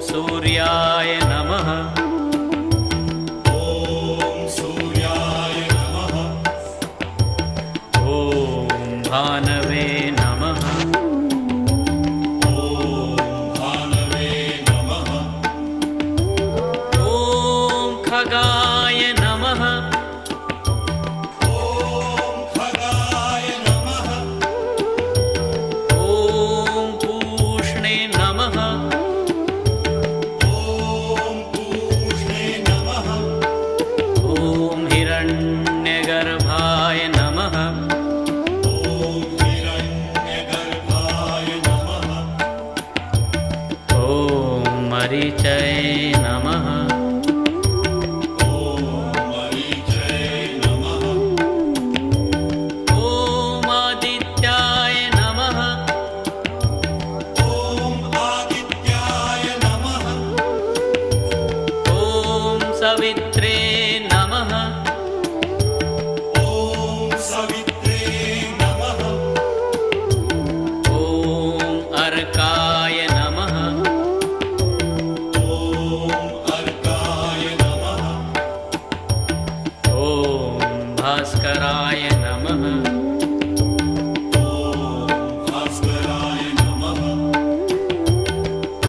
सूर्याय नमः। भानवे नमः। ॐ खगाय नमः। ॐ पूष्णे नमः। ॐ हिरण्यगर्भाय नमः। मरीचय नमः। ॐ आदित्याय नमः। ॐ सवित्रे नमः। ॐ अर्काय नमः। भास्कराय नमः।